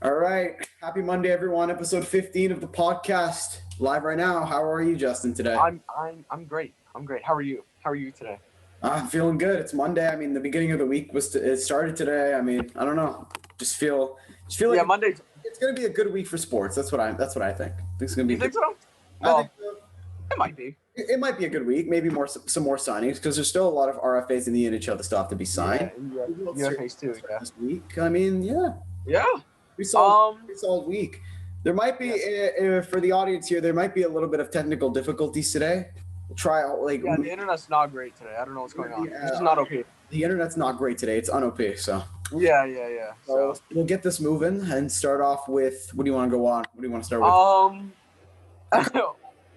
All right. Happy Monday, everyone. Episode 15 of the podcast. Live right now. How are you, Justin, today? I'm great. I'm great. How are you? How are you today? I'm feeling good. It's Monday. I mean, the beginning of the week it started today. I mean, I don't know. Just feel Yeah, like Monday. it's gonna be a good week for sports. That's what I think. I think it's gonna be You good. think so? I think Well, so. it might be. It might be a good week. Maybe some more signings because there's still a lot of RFAs in the NHL that still have to be signed. Yeah, UFAs too. Yeah. This week. I mean, yeah. Yeah. We saw Um. pretty solid week. There might be Yes. for the audience here. There might be a little bit of technical difficulties today. We'll try like Yeah, the internet's not great today. I don't know what's going on. It's just not okay. the internet's not great today. It's unop. So Yeah. So. we'll get this moving and start off with what do you want to go on? What do you want to start with?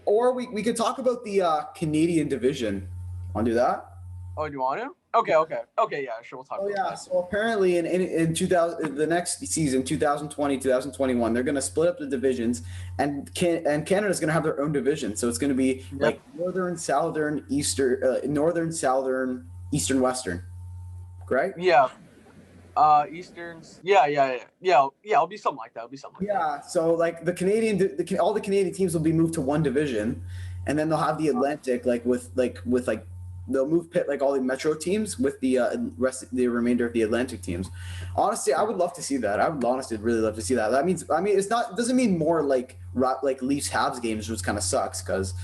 Or we could talk about the Canadian division. Want to do that? Oh, do you want to? Okay. Yeah, sure. We'll talk. Oh about yeah. that. So apparently in 2000 the next season 2020 2021 they're going to split up the divisions and Canada's going to have their own division. So it's going to be like northern, southern, eastern, western. Correct? Yeah. Easterns. Yeah. It'll be something like that. Yeah. So like all the Canadian teams will be moved to one division, and then they'll have the Atlantic with they'll move like all the Metro teams with the the remainder of the Atlantic teams. Honestly, I would love to see that. I would honestly really love to see that. It doesn't mean more like Leafs Habs games, which kind of sucks because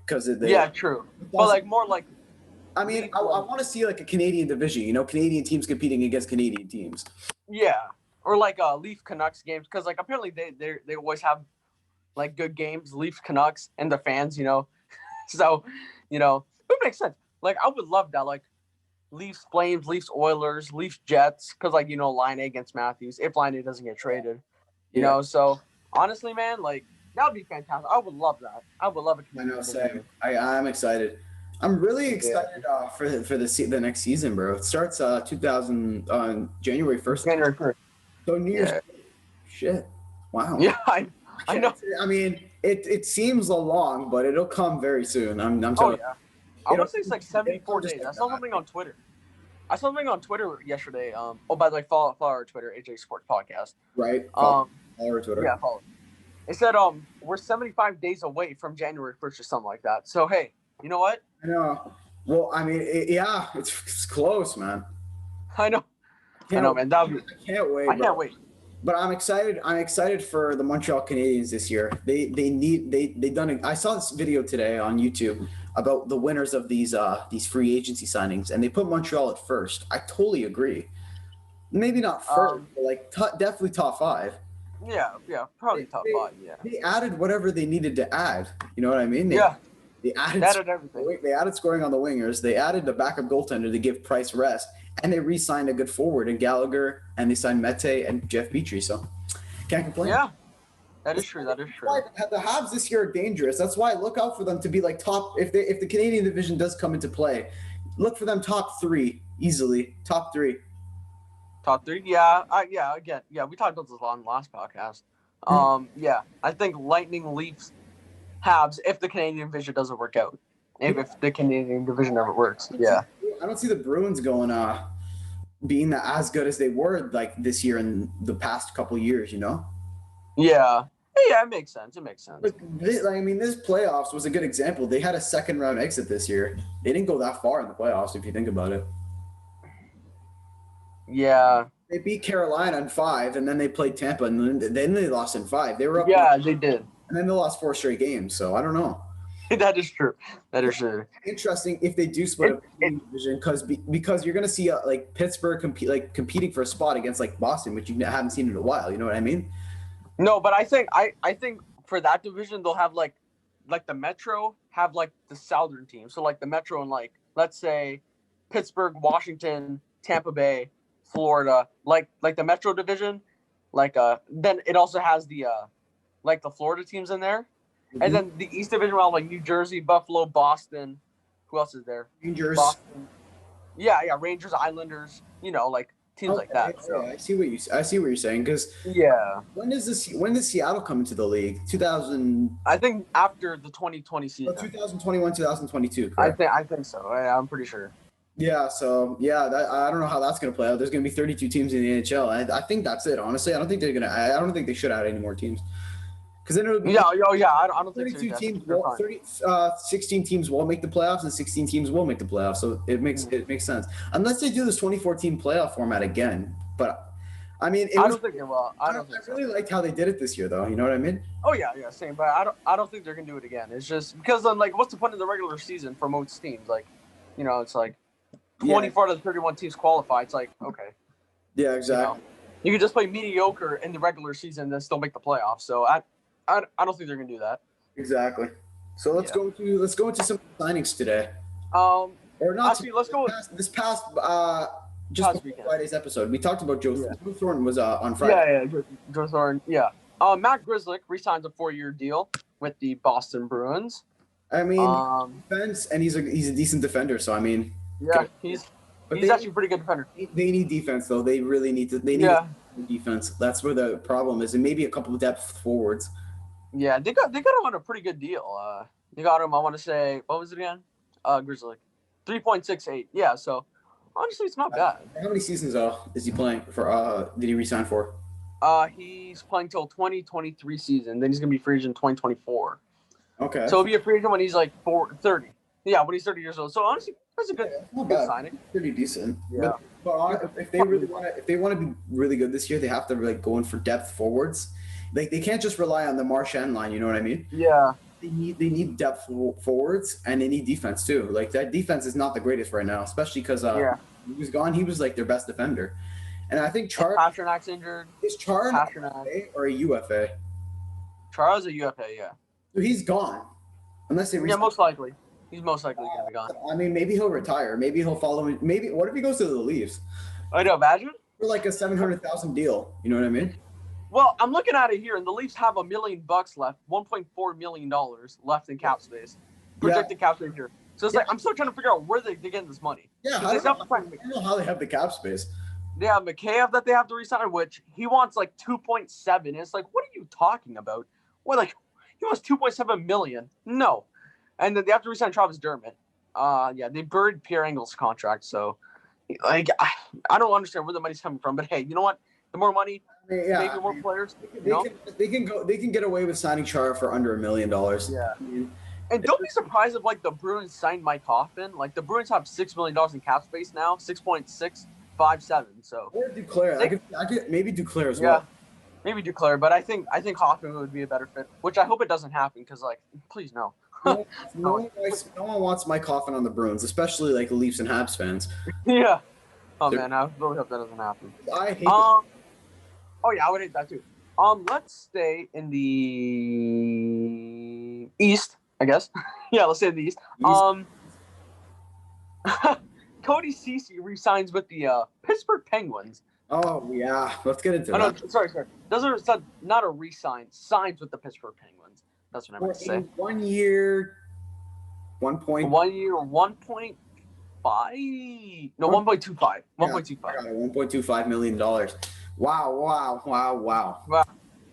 Yeah, true. But like more like. I mean, I want to see like a Canadian division, Canadian teams competing against Canadian teams. Yeah, or like Leaf Canucks games because like apparently they always have like good games, Leafs Canucks and the fans, so it makes sense. Like I would love that, like Leafs Flames, Leafs Oilers, Leafs Jets, because like Line A against Matthews if Line A doesn't get traded, So honestly, man, like that would be fantastic. I would love that. I would love it. I know, same. I'm excited. I'm really excited for the next season, bro. It starts January 1st. January 1st. So New Year's. Shit. Wow. Yeah, I know. I mean, it seems long, but it'll come very soon. I'm telling you. I want to say it's like 74 days. I saw something on Twitter. Yesterday. By the way, follow our Twitter, AJ Sports Podcast. Right. Follow our Twitter. Yeah, follow. It said we're 75 days away from January 1st or something like that. So hey, you know what? I know. Well, I mean, it's close, man. I know, man. I can't wait. I can't wait. But I'm excited. I'm excited for the Montreal Canadiens this year. I saw this video today on YouTube about the winners of these free agency signings, and they put Montreal at first. I totally agree. Maybe not first, but like definitely top 5. Yeah, probably top 5. Yeah. They added whatever they needed to add. You know what I mean? They added everything. They added scoring on the wingers. They added the backup goaltender to give Price rest, and they re-signed a good forward in Gallagher, and they signed Mete and Jeff Petrie. So can't complain. Yeah, that is true. The Habs this year are dangerous. That's why I look out for them to be like top. If the Canadian division does come into play, look for them top 3 easily. Top 3. Top 3. Yeah. Again, we talked about this on the last podcast. Yeah, I think Lightning, Leafs, Habs if the Canadian division doesn't work out. If the Canadian division never works. Yeah. I don't see the Bruins going being as good as they were like this year and the past couple years, Yeah. Yeah, it makes sense. Like, this playoffs was a good example. They had a second round exit this year. They didn't go that far in the playoffs if you think about it. Yeah. They beat Carolina in 5, and then they played Tampa, and then they lost in 5. They were up. Yeah, they did. And then they lost 4 straight games. So I don't know. That is true. Interesting if they do split up the division because you're going to see like Pittsburgh competing for a spot against like Boston, which you haven't seen in a while. You know what I mean? No, but I think for that division they'll have like the Metro have like the southern team. So like the Metro and like let's say Pittsburgh, Washington, Tampa Bay, Florida, like the Metro division, then it also has the like the Florida teams in there. Mm-hmm. And then the East Division will have like New Jersey, Buffalo, Boston. Who else is there? Rangers. Boston. Yeah, Rangers, Islanders, like teams like that. So. I see what you're saying because when does Seattle come into the league? 2000. I think after the 2020 season. 2021, 2022. Correct? I think so. I'm pretty sure. Yeah, so yeah, I don't know how that's gonna play out. There's gonna be 32 teams in the NHL. I think that's it. Honestly, I don't think they're gonna. I don't think they should add any more teams because then it'll be Yeah, oh yeah. I don't think so. 32 I teams. think they're fine. 16 teams won't make the playoffs, and 16 teams will make the playoffs. So it makes sense unless they do this 24-team playoff format again. But I mean, I don't think they will. I don't think I really so. liked how they did it this year, though. You know what I mean? Oh yeah, same. But I don't think they're gonna do it again. It's just because then, like, what's the point of the regular season for most teams? Like, it's like 24 out of 31 teams qualify. It's like, okay. Yeah, exactly. You can just play mediocre in the regular season and still make the playoffs. So I don't think they're gonna do that. Exactly. So let's go into some signings today. Or not actually, let's go this past just before Friday's episode. We talked about Joe Thornton was on Friday. Yeah, Joe Thornton. Yeah. Matt Grzelcyk re-signs a 4-year deal with the Boston Bruins. I mean, defense, and he's a decent defender. So I mean, yeah, he's actually a pretty good defender. They need defense, though. They really need to. They need defense. That's where the problem is, and maybe a couple of depth forwards. Yeah, they got him on a pretty good deal. They got him. I want to say, what was it again? Grzelcyk, 3.68. Yeah, so honestly, it's not bad. How many seasons is he playing for? Did he resign for? He's playing till 2023 season. Then he's gonna be free agent 2024. Okay. So he'll be a free agent when he's like 30. Yeah, when he's 30 years old. So honestly, that's a good signing. Pretty decent. Yeah. But if they really want to be really good this year, they have to like go in for depth forwards. Like they can't just rely on the Marchand line. You know what I mean? Yeah. They need depth forwards, and they need defense too. Like that defense is not the greatest right now, especially because he was gone. He was like their best defender, and I think Pasternak's injured. Is Char an UFA or a UFA? Char's a UFA, yeah. So he's gone, unless they. Yeah, most likely. He's most likely gonna be gone. I mean, maybe he'll retire. Maybe he'll follow him. Maybe what if he goes to the Leafs? I know, imagine for like a $700,000 deal. You know what I mean? Well, I'm looking at it here, and the Leafs have $1 million left, $1.4 million left in cap space, projected cap space here. So it's like I'm still trying to figure out where they're getting this money. Yeah, I don't know how they have the cap space. They have Mikheyev that they have to resign, which he wants like 2.7. It's like, what are you talking about? What, like he wants 2.7 million? No. And then they have to resign Travis Dermott. They buried Pierre Engel's contract, so like I don't understand where the money's coming from. But hey, you know what? The more money, maybe more players. They can get away with signing Chara for under $1 million. Yeah. And don't be surprised if like the Bruins signed Mike Hoffman. Like the Bruins have $6 million in cap space now, 6.657. So or Duclair. I could maybe Duclair as well. Maybe Duclair, but I think Hoffman would be a better fit. Which I hope it doesn't happen because like please no. No one wants Mike Hoffman on the Bruins, especially like Leafs and Habs fans. Yeah. Oh man, I really hope that doesn't happen. I hate. Oh yeah, I would hate that too. Let's stay in the East, I guess. Yeah, let's stay in the East. Cody Ceci re-signs with the Pittsburgh Penguins. Oh yeah, let's get into that. No, sorry. Not a re-sign. Signs with the Pittsburgh Penguins. That's what I meant to say. 1 year, 1.5. No, 1.25. 1.25. $1.25 million. Wow.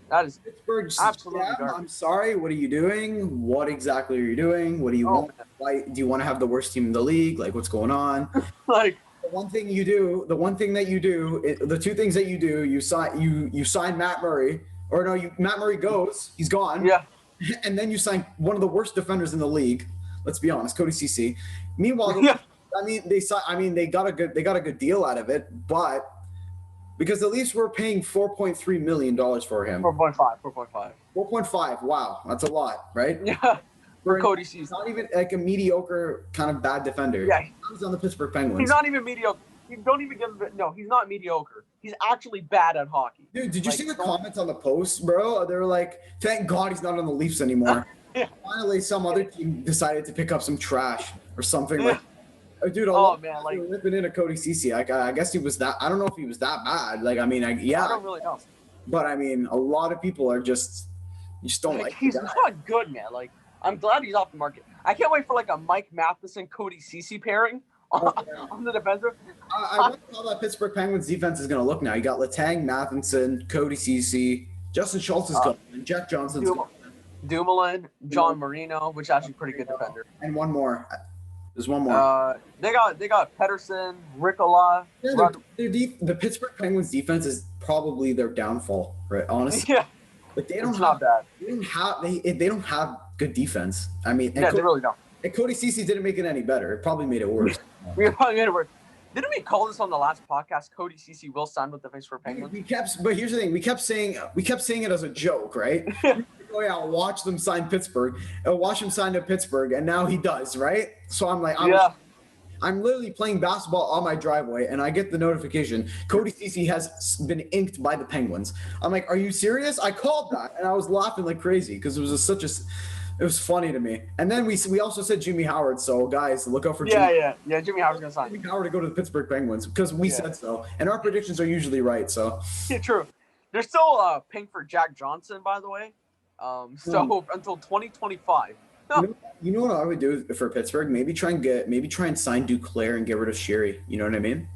That is Pittsburgh. Absolutely. I'm sorry. What are you doing? What exactly are you doing? What do you want? Why do you want to have the worst team in the league? Like, what's going on? Like the two things that you do, you sign Matt Murray, or no, Matt Murray goes, he's gone. Yeah. And then you sign one of the worst defenders in the league. Let's be honest, Cody Ceci. Meanwhile, they got a good deal out of it, but because the Leafs were paying $4.3 million for him. 4.5. Wow, that's a lot, right? Yeah. For Cody Ceci. He's not even like a mediocre kind of bad defender. Yeah. He's on the Pittsburgh Penguins. He's not even mediocre. You don't even give him. No, he's not mediocre. He's actually bad at hockey. Dude, did you see the comments on the post, bro? They were like, "Thank God he's not on the Leafs anymore." Yeah. Finally, some other team decided to pick up some trash or something like. Dude, ripping into Cody Ceci. Like, I guess he was that. I don't know if he was that bad. Like, I mean, I don't really know. But I mean, a lot of people are just don't like. He's not good, man. Like, I'm glad he's off the market. I can't wait for like a Mike Matheson Cody Ceci pairing on the defensive. I wonder how that Pittsburgh Penguins defense is going to look now. You got Letang, Matheson, Cody Ceci, Justin Schultz is going, and Jack Johnson's going. Dumoulin, John Marino, which is actually pretty good defender. And one more. There's one more. They got Pedersen, Ricola. Yeah, the Pittsburgh Penguins defense is probably their downfall, right? Honestly, Yeah, but it's not bad. They don't have good defense. I mean, Yeah, they really don't. And Cody Ceci didn't make it any better. It probably made it worse. We probably made it worse. Didn't we call this on the last podcast? Cody Ceci will sign with the Pittsburgh Penguins. But here's the thing: we kept saying it as a joke, right? Oh yeah, watch them sign Pittsburgh. Watch him sign to Pittsburgh, and now he does, right? So I'm like, I'm literally playing basketball on my driveway, and I get the notification: Cody Ceci has been inked by the Penguins. I'm like, are you serious? I called that, and I was laughing like crazy because it was it was funny to me. And then we also said Jimmy Howard. So guys, look out for Jimmy. Yeah. Jimmy Howard's gonna sign. Jimmy Howard to go to the Pittsburgh Penguins because we said so, and our predictions are usually right. So yeah, true. They're still paying for Jack Johnson, by the way. So until 2025. You know what I would do for Pittsburgh? Maybe try and sign Duclair and get rid of Sherry. You know what I mean?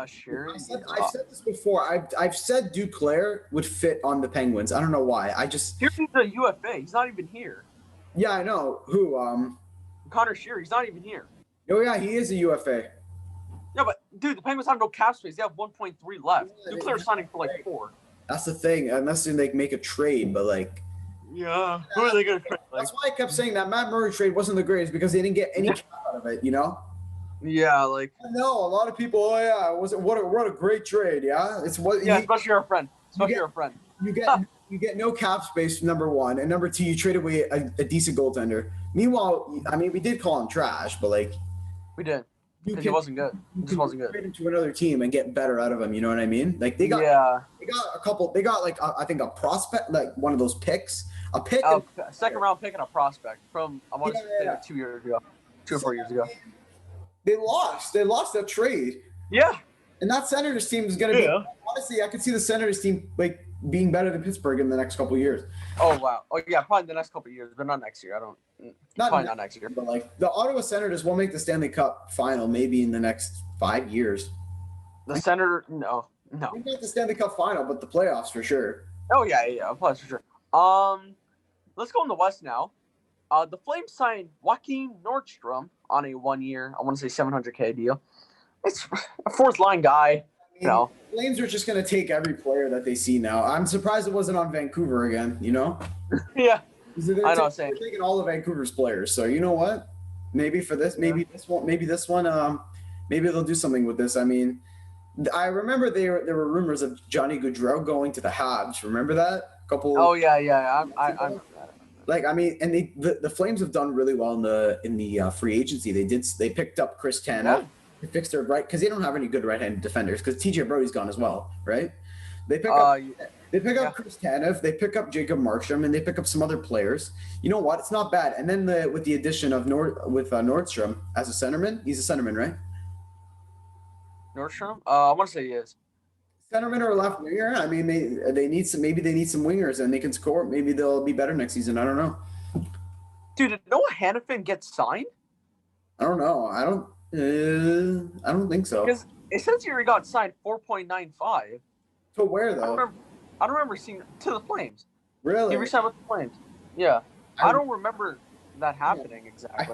Sherry. I've said this before. I've said Duclair would fit on the Penguins. I don't know why. Here's a UFA. He's not even here. Yeah, I know. Who? Connor Shearer. He's not even here. Oh yeah, he is a UFA. Yeah, but dude, the Penguins have no cap space. They have 1.3 left. Duclair's signing for like 4. That's the thing. Unless they make a trade, but like. Yeah. Who are they gonna trade? That's why I kept saying that Matt Murray trade wasn't the greatest because they didn't get any cap out of it. You know. Yeah, like. No, a lot of people. Oh yeah, what a great trade. Yeah, it's what. Yeah, especially your friend. Your friend. You get no cap space, number one, and number two, you trade away a decent goaltender. Meanwhile, I mean, we did call him trash, but like. We did. He wasn't good. He just wasn't good. Trade him to another team and get better out of him. You know what I mean? Like they got a couple. They got like I think a prospect, like one of those picks, a pick, a second round pick and a prospect from I want to say 2 years ago, 2 or 4 years ago. They lost that trade. Yeah. And that Senators team is going to be honestly. I could see the Senators team like being better than Pittsburgh in the next couple of years. Oh wow! Oh yeah, probably the next couple of years, but not next year. Not next year. But like the Ottawa Senators will make the Stanley Cup final maybe in the next 5 years. The Senator, no. Maybe not the Stanley Cup final, but the playoffs for sure. Oh yeah, playoffs for sure. Let's go in the West now. The Flames signed Joakim Nordstrom on a 1 year, I want to say $700K deal. It's a fourth line guy. Flames are just going to take every player that they see now. I'm surprised it wasn't on Vancouver again, you know? Yeah. I know. They're taking all of Vancouver's players. So you know what? Maybe for this, maybe this one, maybe they'll do something with this. I mean, I remember there were rumors of Johnny Gaudreau going to the Habs. Remember that? Oh yeah. I'm like, I mean, and the Flames have done really well in the free agency. They picked up Chris Tanev. Yeah. They fixed their right because they don't have any good right-handed defenders because TJ Brody's gone as well, right? They pick up Chris Tanev, they pick up Jacob Markstrom, and they pick up some other players. You know what? It's not bad. And then with the addition of Nordstrom as a centerman, he's a centerman, right? Nordstrom? I want to say he is. Centerman or left winger? I mean, they need some. Maybe they need some wingers, and they can score. Maybe they'll be better next season. I don't know. Dude, did Noah Hannafin get signed? I don't know. I don't think so. Because it says here he got signed 4.95. To where though? I don't remember seeing to the Flames. Really? He re-signed with the Flames. Yeah. I don't remember that happening exactly.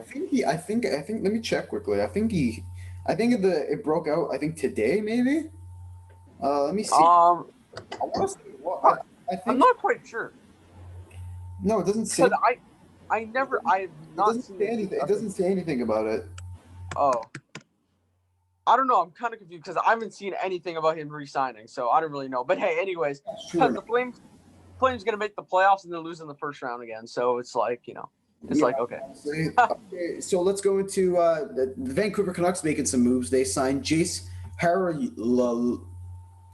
I think. Let me check quickly. I think it broke out. I think today maybe. Let me see. I want to say what I think. I'm not quite sure. No, it doesn't say. I have not seen anything. It doesn't say anything about it. Oh. I don't know. I'm kind of confused because I haven't seen anything about him re-signing, so I don't really know. But hey, anyways, the Flames going to make the playoffs and they're losing the first round again. So it's like, okay. Okay, so let's go into the Vancouver Canucks making some moves. They signed Jace Hallerlock.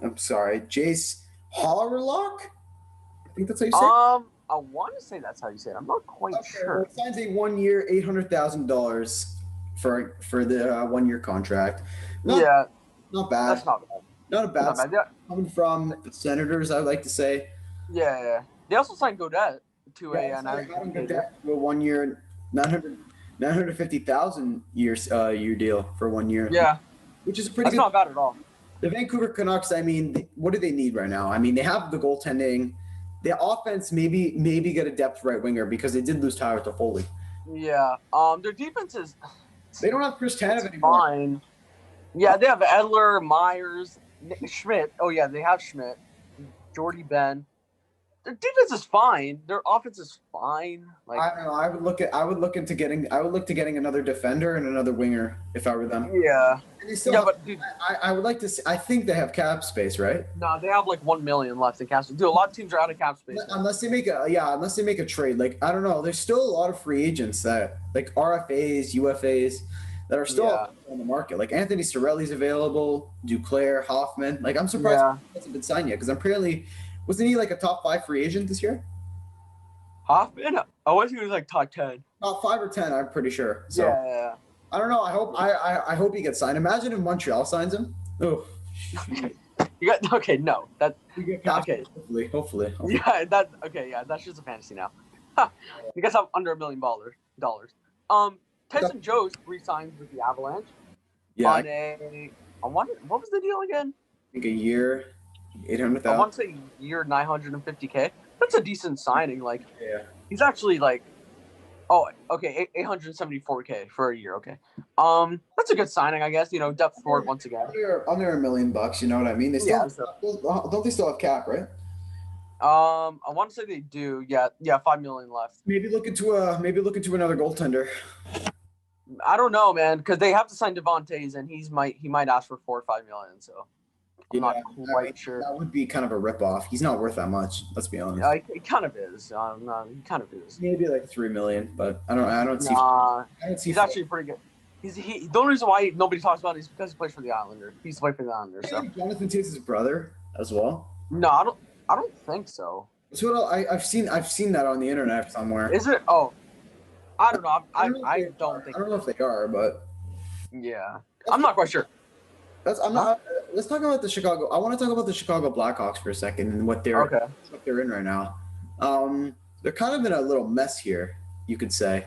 I think that's how you say it. I want to say that's how you say it. I'm not quite sure. Well, it signs a 1 year, $800,000 for the 1 year contract. Not bad. That's not bad. Not a bad. Not bad. Coming from the Senators, I'd like to say. Yeah. They also signed Godet to a 1 year, $950,000 year deal for 1 year. Yeah, which is pretty. That's good. Not bad at all. The Vancouver Canucks. I mean, what do they need right now? I mean, they have the goaltending. The offense maybe get a depth right winger because they did lose Tyler Toffoli. Yeah. Their defense is They don't have Chris Tanev It's anymore. fine. Yeah, they have Edler, Myers, Schmidt. Oh yeah, they have Schmidt, Jordy Ben. Their defense is fine. Their offense is fine. Like, I don't know. I would look to getting another defender and another winger if I were them. yeah, And they still yeah, have, but dude, I would like to see, I think they have cap space, right? no, they have like 1 million left in cap space. Dude, a lot of teams are out of cap space. Unless they make a trade. Like I don't know. There's still a lot of free agents that like RFAs, UFAs that are still on the market. Like Anthony Cirelli's available, Duclair, Hoffman. Like I'm surprised he hasn't been signed yet because apparently wasn't he like a top 5 free agent this year? Hoffman? I wish he was like top 10. Top 5 or 10, I'm pretty sure. So Yeah. I don't know. I hope he gets signed. Imagine if Montreal signs him. Oh. You got okay. No, that okay. Hopefully. Yeah, that okay. Yeah, that's just a fantasy now. You guys have under $1 million. Tyson Jones re-signs with the Avalanche. Yeah. What was the deal again? I think a year, 800,000. I want to say year 950K. That's a decent signing. Like, yeah. He's actually like, oh, okay, 874K for a year. Okay, that's a good signing, I guess. Depth forward once again. Under $1 million, you know what I mean? They still don't they still have cap, right? I want to say they do. Yeah, 5 million left. Maybe look into another goaltender. I don't know, man, because they have to sign Devontae's, and he might ask for 4 or 5 million. So I'm not quite sure. That would be kind of a ripoff. He's not worth that much. Let's be honest. It kind of is. He kind of is. Maybe like 3 million, but I don't see. He's actually pretty good. The only reason why nobody talks about it is because he plays for the Islanders. He's played for the Islanders. So. Jonathan Tate's his brother as well. No, I don't think so. That's what I've seen that on the internet somewhere. Is it? Oh, I don't know. I don't think. I don't know if they are, but yeah, I'm not quite sure. Let's talk about the Chicago. I want to talk about the Chicago Blackhawks for a second and what they're in right now. They're kind of in a little mess here, you could say.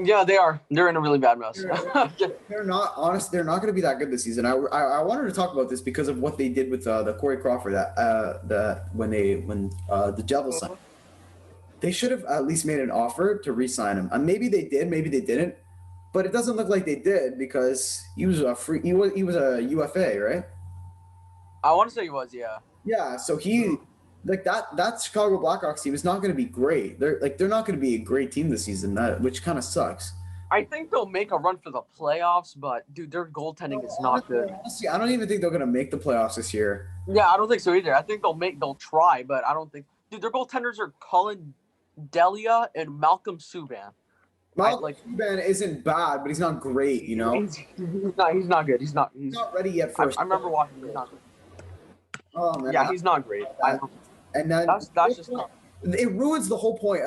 Yeah, they are. They're in a really bad mess. They're not going to be that good this season. I wanted to talk about this because of what they did with the Corey Crawford when the Devils signed. They should have at least made an offer to re-sign him. And maybe they did, maybe they didn't. But it doesn't look like they did because he was a UFA, right? I want to say he was, yeah. Yeah, so he that Chicago Blackhawks team is not going to be great. They're not going to be a great team this season, which kind of sucks. I think they'll make a run for the playoffs, but dude, their goaltending is not good. Honestly, I don't even think they're going to make the playoffs this year. Yeah, I don't think so either. I think they'll try, but I don't think. Dude, their goaltenders are Cullen Delia and Malcolm Subban. Subban isn't bad, but he's not great, He's not good. He's not ready yet. I remember watching him. He's not good. Oh man. Yeah, he's not great. And then that's just not. It ruins the whole point.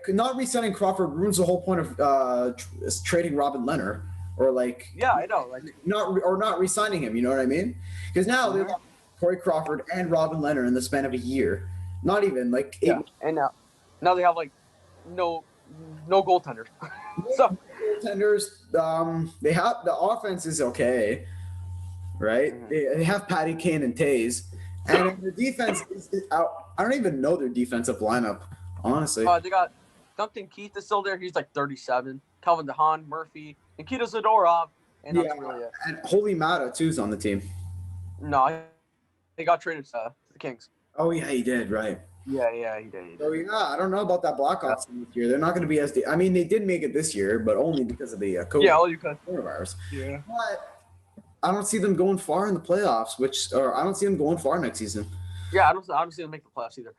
Not re-signing Crawford ruins the whole point of trading Robin Leonard or Yeah, I know. Not re-signing him. You know what I mean? Because now they have Corey Crawford and Robin Leonard in the span of a year. Not even and now they have no goaltenders. So goaltenders. They have the offense is okay, right? They have Patty Kane and Taze, and the defense is out. I don't even know their defensive lineup, honestly. They got Duncan Keith is still there. He's 37. Calvin DeHaan, Murphy, Nikita Zadorov, and that's really it. And Holy Mata too's on the team. No, he got traded to the Kings. Oh yeah, he did. Right. Yeah, he did. So I don't know about that Blackhawks team this year. They're not going to be as. I mean, they did make it this year, but only because of the COVID. Yeah, all you could. Coronavirus. Yeah. But I don't see them going far in the playoffs. I don't see them going far next season. Yeah, I don't see them make the playoffs either.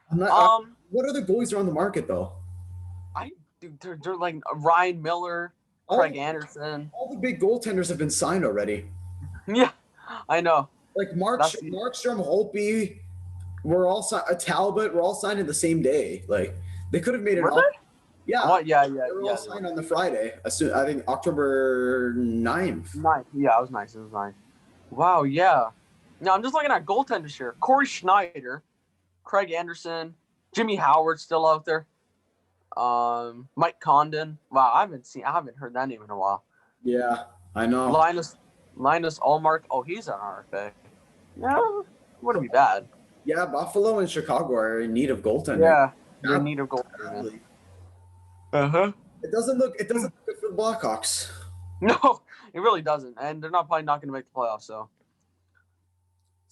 What other goalies are on the market though? They're like Ryan Miller, Craig Anderson. All the big goaltenders have been signed already. Yeah, I know. Like Markstrom, Holtby, we're all signed. Talbot, we're all signed in the same day. Like they could have made it. Yeah. What? Yeah. They were all signed on the Friday. I think October 9th. Yeah, it was nice. Wow. Yeah. Now I'm just looking at goaltenders here. Corey Schneider, Craig Anderson, Jimmy Howard still out there. Mike Condon. Wow, I haven't heard that name in a while. Yeah, I know. Linus Allmark. Oh, he's an RFA. No, wouldn't be bad. Yeah, Buffalo and Chicago are in need of goaltending. Yeah, they're in need of goaltending. It doesn't look good for the Blackhawks. No, it really doesn't, and they're probably not going to make the playoffs. So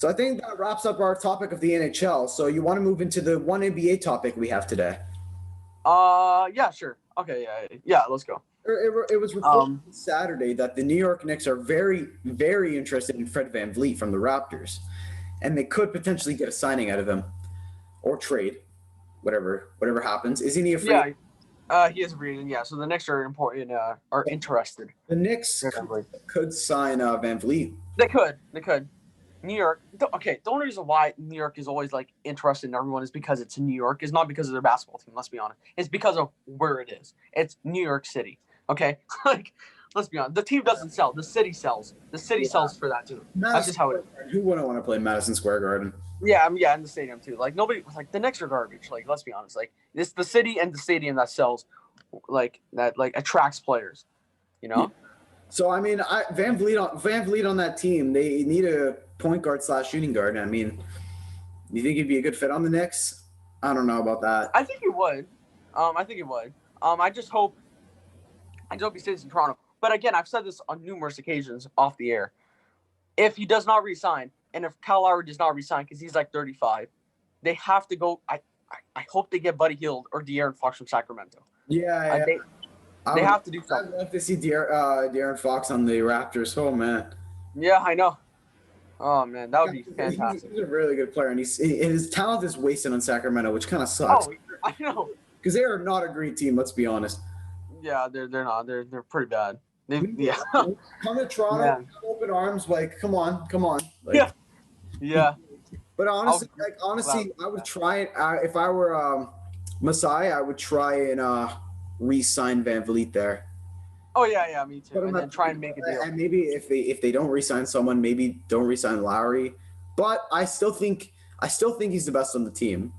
I think that wraps up our topic of the NHL. So you want to move into the one NBA topic we have today? Yeah, sure. Okay, yeah. Let's go. It was reported Saturday that the New York Knicks are very, very interested in Fred VanVleet from the Raptors, and they could potentially get a signing out of him or trade, whatever happens. Isn't he a free? Yeah, he is a free agent. Yeah, so the Knicks are important. Are interested. The Knicks could sign VanVleet. They could. New York. Okay, the only reason why New York is always like interested in everyone is because it's New York. It's not because of their basketball team. Let's be honest. It's because of where it is. It's New York City. Okay, like let's be honest. The team doesn't sell. The city sells. The city sells for that too. That's just how it is. Who wouldn't want to play Madison Square Garden? Yeah, in the stadium too. Like nobody. Like the Knicks are garbage. Like let's be honest. Like it's the city and the stadium that sells. Like that. Like attracts players. You know. Yeah. So I mean, VanVleet on that team. They need a point guard / shooting guard. I mean, you think he'd be a good fit on the Knicks? I don't know about that. I think he would. I just hope he stays in Toronto. But again, I've said this on numerous occasions off the air. If he does not resign, and if Kyle Lowry does not resign because he's like 35, they have to go. I hope they get Buddy Hield or De'Aaron Fox from Sacramento. Yeah. They have to do something. I'd love to see De'Aaron Fox on the Raptors. Oh man. Yeah, I know. Oh man, that would be fantastic. He's a really good player, and his talent is wasted on Sacramento, which kind of sucks. Oh, I know. Because they are not a great team. Let's be honest. Yeah, they're not. They're pretty bad. Yeah. Come to Toronto, open arms. Like, come on. Like, yeah. But honestly, I would try it. If I were Masai, I would try and re-sign VanVleet there. Oh yeah, me too. And then try and make a deal. And maybe if they don't re-sign someone, maybe don't re-sign Lowry. But I still think he's the best on the team.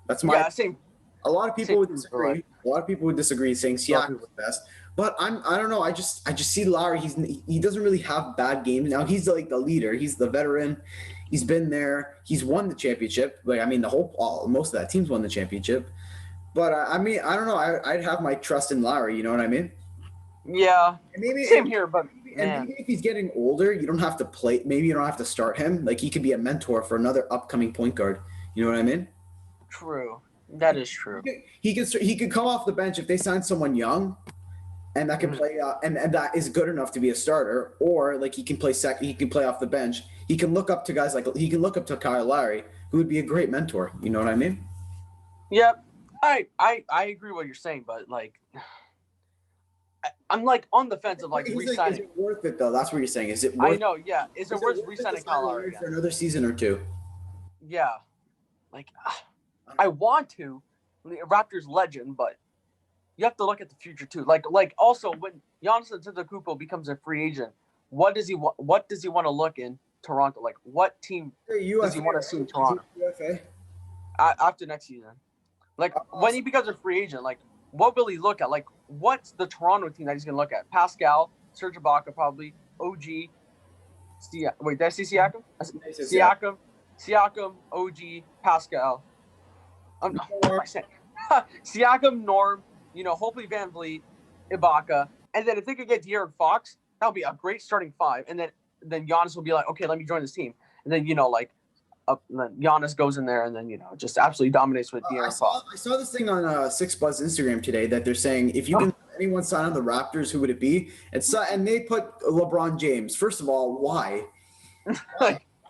That's my same. A lot of people would disagree. A lot of people would disagree, saying Siakam was best. But I don't know. I just see Lowry. He doesn't really have bad games. Now he's like the leader. He's the veteran. He's been there. He's won the championship. Like I mean, most of that team's won the championship. But I mean, I don't know. I'd have my trust in Lowry. You know what I mean? Yeah. Same here, but maybe if he's getting older, you don't have to play. Maybe you don't have to start him. Like he could be a mentor for another upcoming point guard. You know what I mean? True. That is true. He could come off the bench if they sign someone young, and that can play and that is good enough to be a starter. Or like he can play He can play off the bench. He can look up to guys to Kyle Lowry, who would be a great mentor. You know what I mean? Yep. I agree what you're saying, but like. I'm like on the fence of like re-signing. Is it worth it though? That's what you're saying. Is it worth I know, yeah. Is it worth re-signing Kyle Lowry for another season or two? Yeah. Like I want to. Raptors legend, but you have to look at the future too. Like also when Giannis Antetokounmpo becomes a free agent, what does he want to look in Toronto? Like what team does he want to see in Toronto? UFA? After next season. Like when he becomes a free agent, like what will he look at? Like, what's the Toronto team that he's going to look at? Pascal, Serge Ibaka, probably, OG. Wait, did I say Siakam? Siakam, OG, Pascal. What am I saying? Siakam, Norm, hopefully VanVleet, Ibaka. And then if they could get De'Aaron Fox, that would be a great starting five. And then Giannis will be like, okay, let me join this team. And then, then Giannis goes in there and then, just absolutely dominates with De'Aaron Fox. I saw this thing on Six Buzz Instagram today that they're saying if you can anyone sign on the Raptors, who would it be? And they put LeBron James. First of all, why?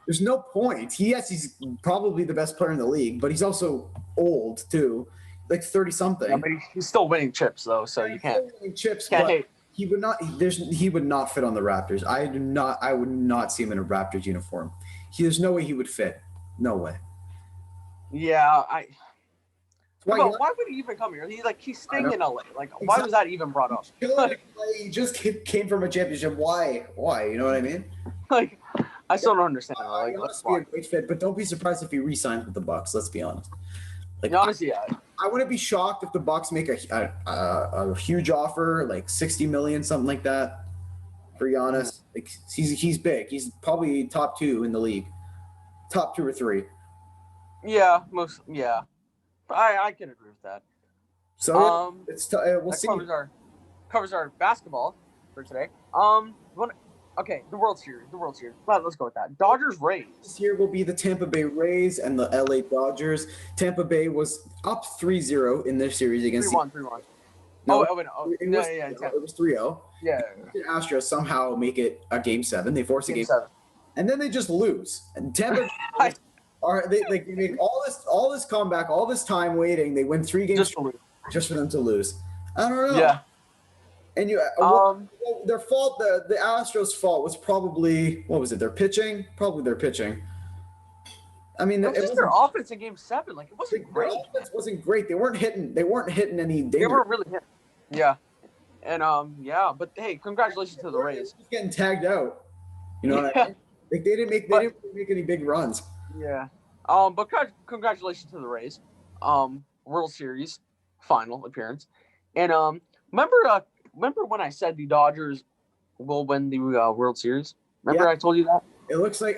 There's no point. He's probably the best player in the league, but he's also old too, like 30-something. Yeah, but he's still winning chips though, so you can't. Winning chips, can't but hate. He would not. He would not fit on the Raptors. I would not see him in a Raptors uniform. There's no way he would fit. No way. Yeah, why would he even come here? He's staying in LA. Like, exactly. Why was that even brought up? He just came from a championship. Why? You know what I mean? Like, I still don't understand. He must be a great fit, but don't be surprised if he re-signs with the Bucks. Let's be honest. Like, honestly, yeah. I wouldn't be shocked if the Bucks make a huge offer, like $60 million, something like that, for Giannis. Like, he's big. He's probably top 2 in the league. Top 2 or 3. Yeah, I can agree with that. So we'll see. Covers our basketball for today. Okay, the World Series. Let's go with that. Dodgers Rays. This year will be the Tampa Bay Rays and the LA Dodgers. Tampa Bay was up 3-0 in their series against 3-1. No, It was 3-0. Yeah. The Astros somehow make it a game 7. They force a game 7. and then they just lose. And Tampa they make all this comeback, all this time waiting. They win 3 games just for them to lose. I don't know. Yeah. And their fault, the Astros' fault was probably, what was it? Their pitching? Probably their pitching. I mean, it was just their offense in Game 7. Like, it wasn't great. Their offense wasn't great. They weren't hitting any danger. They weren't really hitting. Yeah. And but hey, congratulations to the Rays. Just getting tagged out. You know what I mean? Like, they didn't make any big runs. Yeah. But congratulations to the Rays. World Series final appearance. And remember when I said the Dodgers will win the World Series? Remember I told you that? It looks like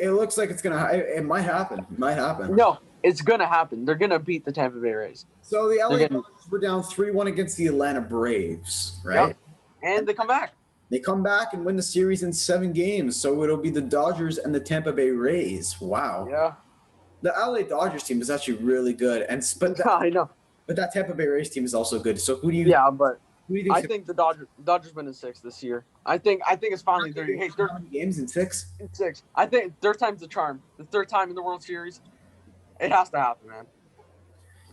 it's gonna. It might happen. It might happen. No, it's gonna happen. They're gonna beat the Tampa Bay Rays. So the LA Dodgers were down 3-1 against the Atlanta Braves, right? Yep. And they come back. They come back and win the series in 7 games. So it'll be the Dodgers and the Tampa Bay Rays. Wow. Yeah. The LA Dodgers team is actually really good, I know. But that Tampa Bay Rays team is also good. So who do you? Yeah, but I think the Dodgers win in 6 this year. I think it's finally their how many games in 6? In 6. I think third time's the charm. The third time in the World Series, it has to happen, man.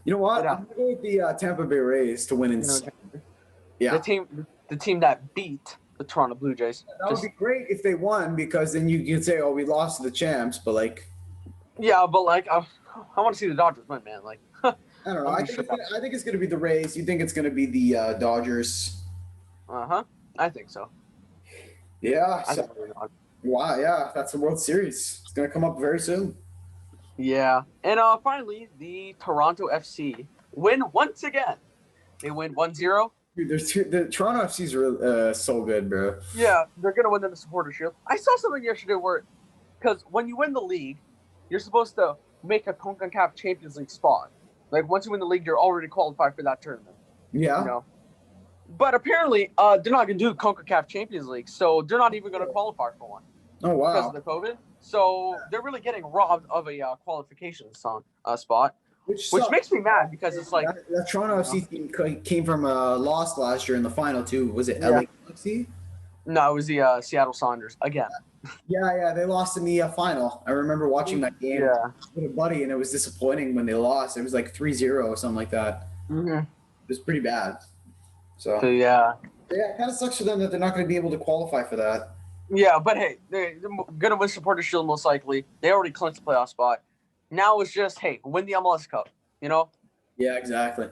You know what? I'm gonna go with the Tampa Bay Rays to win in 6. Yeah. The team that beat the Toronto Blue Jays. That would be great if they won, because then you could say, "Oh, we lost to the champs," but like. Yeah, but like I want to see the Dodgers win, man. Like. I don't know. I think it's going to be the Rays. You think it's going to be the Dodgers? I think so. Yeah. Wow. Yeah, that's the World Series. It's going to come up very soon. Yeah, and finally, the Toronto FC win once again. They win 1-0. Dude, the Toronto FC's really so good, bro. Yeah, they're going to win the Supporters Shield. I saw something yesterday because when you win the league, you're supposed to make a CONCACAF Champions League spot. Like, once you win the league, you're already qualified for that tournament. Yeah. You know? But apparently, they're not going to do CONCACAF Champions League, so they're not even going to qualify for one. Oh, wow. Because of the COVID. So they're really getting robbed of a qualification spot, which makes me mad, because it's like... That Toronto FC team came from a loss last year in the final, too. Was it LA Galaxy? No, it was the Seattle Sounders, again. Yeah, they lost in the final. I remember watching that game with a buddy, and it was disappointing when they lost. It was like 3-0 or something like that. Mm-hmm. It was pretty bad. So yeah, it kind of sucks for them that they're not going to be able to qualify for that. Yeah, but hey, they're going to win Supporters Shield most likely. They already clinched the playoff spot. Now it's just, hey, win the MLS Cup, you know? Yeah, exactly.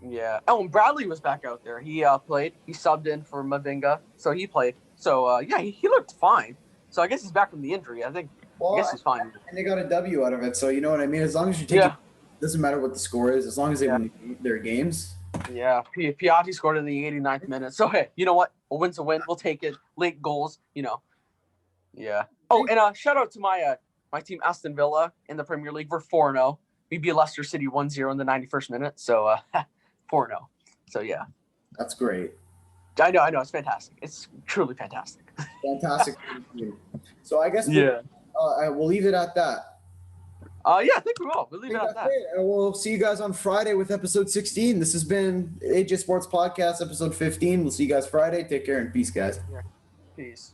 Yeah. Oh, and Bradley was back out there. He played. He subbed in for Mavinga, so he played. So, he looked fine. So I guess he's back from the injury. I guess he's fine. And they got a W out of it, so you know what I mean? As long as you take it, doesn't matter what the score is, as long as they win their games. Yeah, Piatti scored in the 89th minute. So, hey, you know what? A win's a win. We'll take it. Late goals, you know. Yeah. Oh, and shout out to my team, Aston Villa, in the Premier League. We're 4-0. We beat Leicester City 1-0 in the 91st minute. So, 4-0. So, yeah. That's great. I know. It's fantastic. It's truly fantastic. Fantastic. So I guess we'll leave it at that. I think we will. We'll leave it at that. We'll see you guys on Friday with episode 16. This has been AJ Sports Podcast, episode 15. We'll see you guys Friday. Take care and peace, guys. Peace.